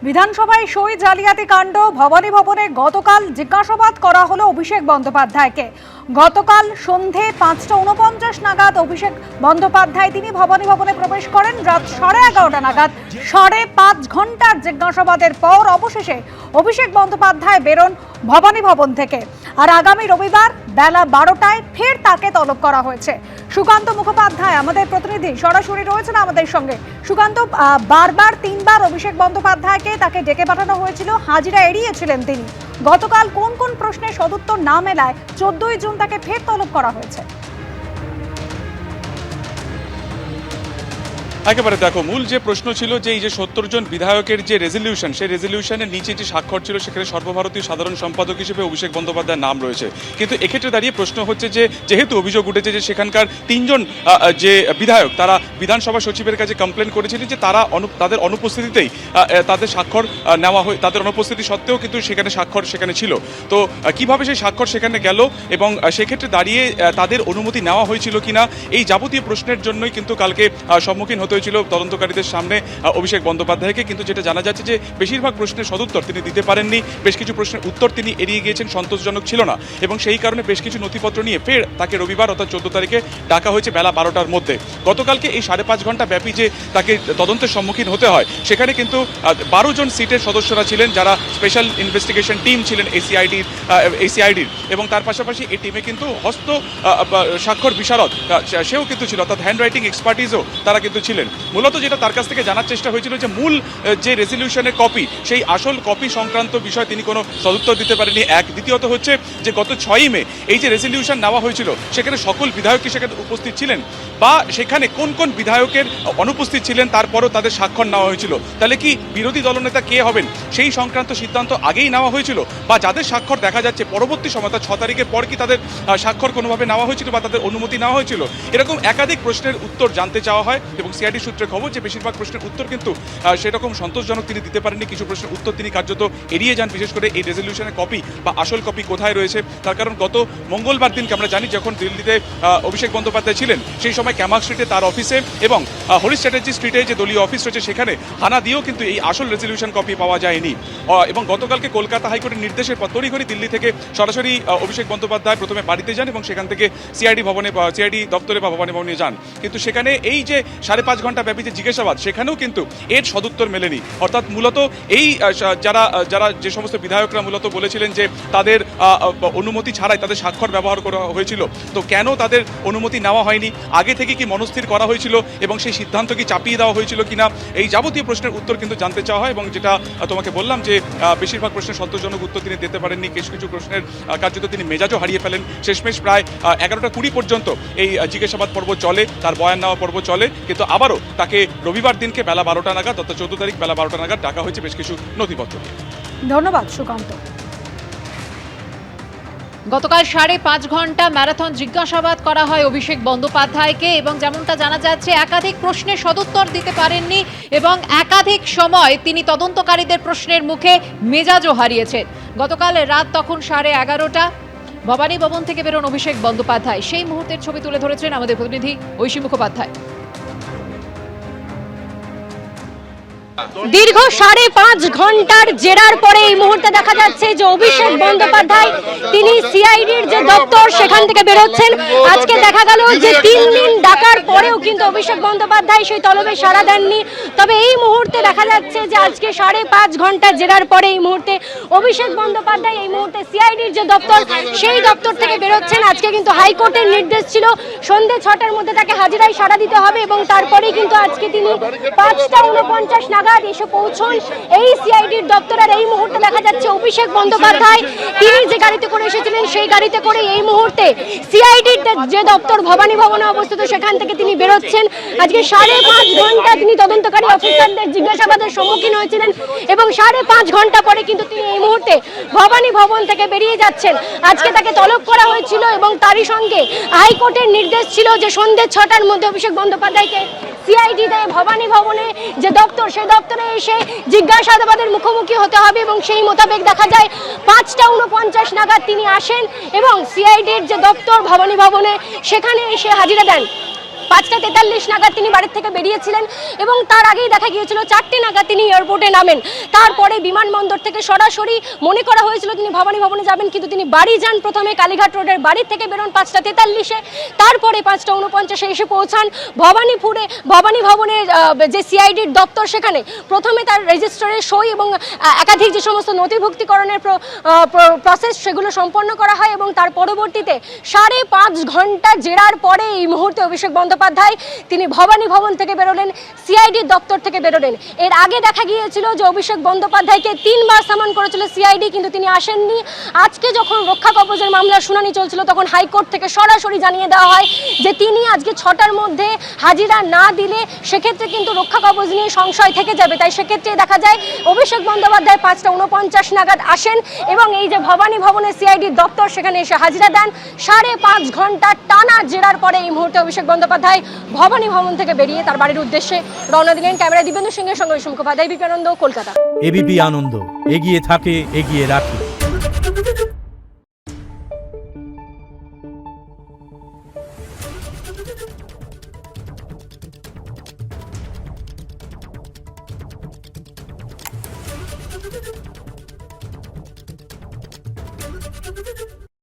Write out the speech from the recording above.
বিধানসভায় সই জালিয়াতি কাণ্ড ভবানী ভবনে গতকাল জিজ্ঞাসাবাদ করা হলো অভিষেক বন্দ্যোপাধ্যায়কে। গতকাল সন্ধে ৫:৪৯ নাগাদ অভিষেক বন্দ্যোপাধ্যায় তিনি ভবানী ভবনে প্রবেশ করেন। রাত 11:30 নাগাদ 5.5 ঘন্টার জিজ্ঞাসাবাদের পর অবশেষে অভিষেক বন্দ্যোপাধ্যায় বেরোন ভবানী ভবন থেকে। আর আগামী রবিবার বেলা 12টায় ফের তাকে তলব করা হয়েছে। সুকান্ত মুখোপাধ্যায় আমাদের প্রতিনিধি সরাসরি রয়েছেন আমাদের সঙ্গে। সুকান্ত, বারবার 3বার অভিষেক বন্দ্যোপাধ্যায়কে তাকে ডেকে পাঠানো হয়েছিল, হাজিরা এড়িয়েছিলেন তিনি। গতকাল কোন কোন প্রশ্নের সদুত্তর না মেলায় 14ই জুন তাকে ফের তলব করা হয়েছে? একেবারে দেখো, মূল যে প্রশ্ন ছিল যে এই যে 70 জন বিধায়কের যে রেজলিউশন, সেই রেজলিউশনের নিচে যে স্বাক্ষর ছিল সেখানে সর্বভারতীয় সাধারণ সম্পাদক হিসেবে অভিষেক বন্দ্যোপাধ্যায়ের নাম রয়েছে। কিন্তু এক্ষেত্রে দাঁড়িয়ে প্রশ্ন হচ্ছে যে যেহেতু অভিযোগ উঠেছে যে সেখানকার 3 জন যে বিধায়ক তারা বিধানসভা সচিবের কাছে কমপ্লেন করেছিলেন যে তাদের অনুপস্থিতিতেই তাদের স্বাক্ষর নেওয়া হয়, তাদের অনুপস্থিতি সত্ত্বেও কিন্তু সেখানে স্বাক্ষর সেখানে ছিল। তো কিভাবে সেই স্বাক্ষর সেখানে গেল এবং সেক্ষেত্রে দাঁড়িয়ে তাদের অনুমতি নেওয়া হয়েছিল কিনা, এই যাবতীয় প্রশ্নের জন্যই কিন্তু কালকে সম্মুখীন হতে হয়েছিল তদন্তকারীদের সামনে অভিষেক বন্দ্যোপাধ্যায়কে। কিন্তু যেটা জানা যাচ্ছে যে বেশিরভাগ প্রশ্নের সদুত্তর তিনি দিতে পারেননি, বেশ কিছু প্রশ্নের উত্তর তিনি এড়িয়ে গিয়েছেন, সন্তোষজনক ছিল না, এবং সেই কারণে বেশ কিছু নথিপত্র নিয়ে ফের তাকে রবিবার অর্থাৎ 14 তারিখে ডাকা হয়েছে বেলা 12টার মধ্যে। গতকালকে এই 5.5 ঘন্টা ব্যাপী যে তাকে তদন্তের সম্মুখীন হতে হয়, সেখানে কিন্তু 12 জন সিটের সদস্যরা ছিলেন যারা স্পেশাল ইনভেস্টিগেশন টিম ছিলেন এসিআইডির, এবং তার পাশাপাশি এই টিমে কিন্তু হস্ত স্বাক্ষর বিশারদ সেও কিন্তু ছিল, অর্থাৎ হ্যান্ড রাইটিং এক্সপার্টিসও তারা কিন্তু ছিলেন। মূলত যেটা তার কাছ থেকে জানার চেষ্টা হয়েছিল যে মূল যে রেজলিউশনের কপি, সেই আসল কপি সংক্রান্ত বিষয় তিনি কোনো সদুত্তর দিতে পারেননি। দ্বিতীয়ত হচ্ছে যে গত 6ই মে এই যে রেজলিউশন নেওয়া হয়েছিল সেখানে সকল বিধায়ক কি সেখানে উপস্থিত ছিলেন, বা সেখানে কোন কোন বিধায়কের অনুপস্থিত ছিলেন তারপরও তাদের স্বাক্ষর নেওয়া হয়েছিল, তাহলে কি বিরোধী দলনেতা কে হবেন সেই সংক্রান্ত সিদ্ধান্ত আগেই নেওয়া হয়েছিল, বা যাদের স্বাক্ষর দেখা যাচ্ছে পরবর্তী সময় 6 তারিখের পর কি তাদের স্বাক্ষর কোনোভাবে নেওয়া হয়েছিল বা তাদের অনুমতি নেওয়া হয়েছিল, এরকম একাধিক প্রশ্নের উত্তর জানতে চাওয়া হয়। এবং সিআইডি সূত্রে খবর যে বেশিরভাগ প্রশ্নের উত্তর কিন্তু সেরকম সন্তোষজনক তিনি দিতে পারেননি, কিছু প্রশ্নের উত্তর তিনি কার্যত এড়িয়ে যান, বিশেষ করে এই রেজলিউশনের কপি বা আসল কপি কোথায় রয়েছে। তার কারণ গত মঙ্গলবার দিনকে আমরা জানি যখন দিল্লিতে অভিষেক বন্দ্যোপাধ্যায় ছিলেন, সেই সময় ক্যামাক স্ট্রিটে তার অফিসে এবং হরিশ চ্যাটার্জি স্ট্রিটে যে দলীয় অফিস রয়েছে সেখানে হানা দিয়েও কিন্তু এই আসল রেজলিউশন কপি পাওয়া যায়নি। এবং গতকালকে কলকাতা হাইকোর্টের নির্দেশের পর তড়িঘড়ি দিল্লি থেকে সরাসরি অভিষেক বন্দ্যোপাধ্যায় প্রথমে বাড়িতে যান এবং সেখান থেকে সিআইডি দপ্তরে বা ভবানী ভবনে যান। কিন্তু সেখানে এই যে 5.5 ঘন্টা ব্যাপী যে জিজ্ঞাসাবাদ, সেখানেও কিন্তু এর সদুত্তর মেলেনি। অর্থাৎ মূলত এই যারা যে সমস্ত বিধায়করা মূলত বলেছিলেন যে তাদের অনুমতি ছাড়াই তাদের স্বাক্ষর ব্যবহার করা হয়েছিল, তো কেন তাদের অনুমতি নেওয়া হয়নি, আগে থেকে কি মনস্থির করা হয়েছিল এবং সেই সিদ্ধান্ত কি চাপিয়ে দেওয়া হয়েছিল কিনা, এই যাবতীয় প্রশ্নের উত্তর কিন্তু জানতে চাওয়া হয়। এবং যেটা তোমাকে বললাম যে বেশিরভাগ প্রশ্নের সন্তোষজনক উত্তর তিনি দিতে পারেননি, কিছু কিছু প্রশ্নের কার্যত তিনি মেজাজও হারিয়ে ফেলেন। শেষমেশ প্রায় 11:20 পর্যন্ত এই জিজ্ঞাসাবাদ পর্ব চলে, তার বয়ান নেওয়া পর্ব চলে, কিন্তু আবারও তাকে রবিবার দিনকে বেলা 12টা নাগাদ অর্থাৎ 14 তারিখ বেলা 12টা নাগাদ ডাকা হয়েছে বেশ কিছু নথিপত্র। ধন্যবাদ সুকান্ত। গতকাল 5.5 ঘন্টা ম্যারাথন জিজ্ঞাসাবাদ করা হয় অভিষেক বন্দ্যোপাধ্যায়কে, এবং যেমনটা জানা যাচ্ছে একাধিক প্রশ্নের সদুত্তর দিতে পারেননি এবং একাধিক সময় তিনি তদন্তকারীদের প্রশ্নের মুখে মেজাজও হারিয়েছেন। গতকাল রাত তখন 11:30, ভবানী ভবন থেকে বেরোন অভিষেক বন্দ্যোপাধ্যায়। সেই মুহূর্তের ছবি তুলে ধরেছেন আমাদের প্রতিনিধি ঐশী মুখোপাধ্যায়। দীর্ঘ 5.5 ঘন্টার জেরার পরে এই মুহূর্তে দেখা যাচ্ছে যে অভিষেক বন্দ্যোপাধ্যায় তিনি সিআইডির যে দপ্তর সেখান থেকে বেরোচ্ছেন। আজকে দেখা গেল যে 3 দিন ডাকার পরেও কিন্তু অভিষেক বন্দ্যোপাধ্যায় সেই তলবে সাড়া দেননি। তবে এই মুহূর্তে দেখা যাচ্ছে যে আজকে 5.5 ঘন্টা জেরার পরে এই মুহূর্তে অভিষেক বন্দ্যোপাধ্যায় এই মুহূর্তে সিআইডির যে দপ্তর সেই দপ্তর থেকে বেরোচ্ছেন। আজকে কিন্তু হাইকোর্টের নির্দেশ ছিল সন্ধ্যে 6টার মধ্যে তাকে হাজিরায় সাড়া দিতে হবে, এবং তারপরেই কিন্তু আজকে তিনি 5:49 নাগাদ এসে পৌঁছন এই সিআইডির দপ্তর। আর এই মুহূর্তে দেখা যাচ্ছে অভিষেক বন্দ্যোপাধ্যায় তিনি যে গাড়িতে করে এসেছিলেন সেই গাড়িতে করে এই মুহূর্তে সিআইডির যে দপ্তর ভবানী ভবনে অবস্থিত সেখান থেকে তিনি বেরোচ্ছেন। আজকে 5.5 ঘন্টা তিনি তদন্তকারী অফিসারদের জিজ্ঞাসাবাদের সম্মুখীন হয়েছিলেন, এবং 5.5 ঘন্টা পরে কিন্তু তিনি এই মুহূর্তে ভবানী ভবন থেকে বেরিয়ে যাচ্ছেন। আজকে তাকে তলব করা হয়েছিল এবং তারই সঙ্গে হাইকোর্টের নির্দেশ ছিল যে সন্ধ্যে 6টার মধ্যে অভিষেক বন্দ্যোপাধ্যায়কে সিআইডিতে ভবানী ভবনে যে দপ্তর সেই দপ্তরে এসে জিজ্ঞাসাবাদের মুখোমুখি হতে হবে, এবং সেই মোতাবেক দেখা যায় 5:49 নাগাদ তিনি আসেন এবং সিআইডির যে দপ্তর ভবানী ভবনে সেখানে এসে হাজিরা দেন। 5:43 নাগাদ তিনি বাড়ি থেকে বেরিয়েছিলেন এবং তার আগেই দেখা গিয়েছিল 4টে নাগাদ তিনি এয়ারপোর্টে নামেন। তারপরে বিমানবন্দর থেকে সরাসরি মনে করা হয়েছিল তিনি ভবানী ভবনে যাবেন, কিন্তু তিনি বাড়ি যান। প্রথমে কালীঘাট রোডের বাড়ি থেকে বেরোন 5:43-এ, তারপরে 5:49-এ এসে পৌঁছান ভবানী ভবনের যে সিআইডির দপ্তর, সেখানে প্রথমে তার রেজিস্টারে সই এবং একাধিক যে সমস্ত নথিভুক্তিকরণের প্রসেস সেগুলো সম্পন্ন করা হয় এবং তার পরবর্তীতে 5.5 ঘন্টা জেরার পরে এই মুহূর্তে অভিষেক বন্দ্যোপাধ্যায় তিনি ভবানী ভবন থেকে বেরোলেন, সিআইডির দপ্তর থেকে বেরোলেন। এর আগে দেখা গিয়েছিল যে অভিষেক বন্দ্যোপাধ্যায়কে 3বার সামন করেছিল সিআইডি, কিন্তু তিনি আসেননি। আজকে যখন রক্ষা কবচের মামলার শুনানি চলছিল তখন হাইকোর্ট থেকে সরাসরি জানিয়ে দেওয়া হয় যে তিনি আজকে 6টার মধ্যে হাজিরা না দিলে সেক্ষেত্রে কিন্তু রক্ষা কবচ নিয়ে সংশয় থেকে যাবে। তাই সেক্ষেত্রে দেখা যায় অভিষেক বন্দ্যোপাধ্যায় 5:49 নাগাদ আসেন এবং এই যে ভবানী ভবনের সিআইডির দপ্তর সেখানে এসে হাজিরা দেন। 5.5 ঘন্টা টানা জেরার পরে এই মুহূর্তে অভিষেক বন্দ্যোপাধ্যায় ভবানী ভবন থেকে বেরিয়ে তার বাড়ির উদ্দেশ্যে রওনা দিলেন। ক্যামেরা দিব্যেন্দু সিংহের সঙ্গে মুখোপাধ্যায়, এবিপি আনন্দ, কলকাতা। এবিপি আনন্দ, এগিয়ে থাকে, এগিয়ে রাখে।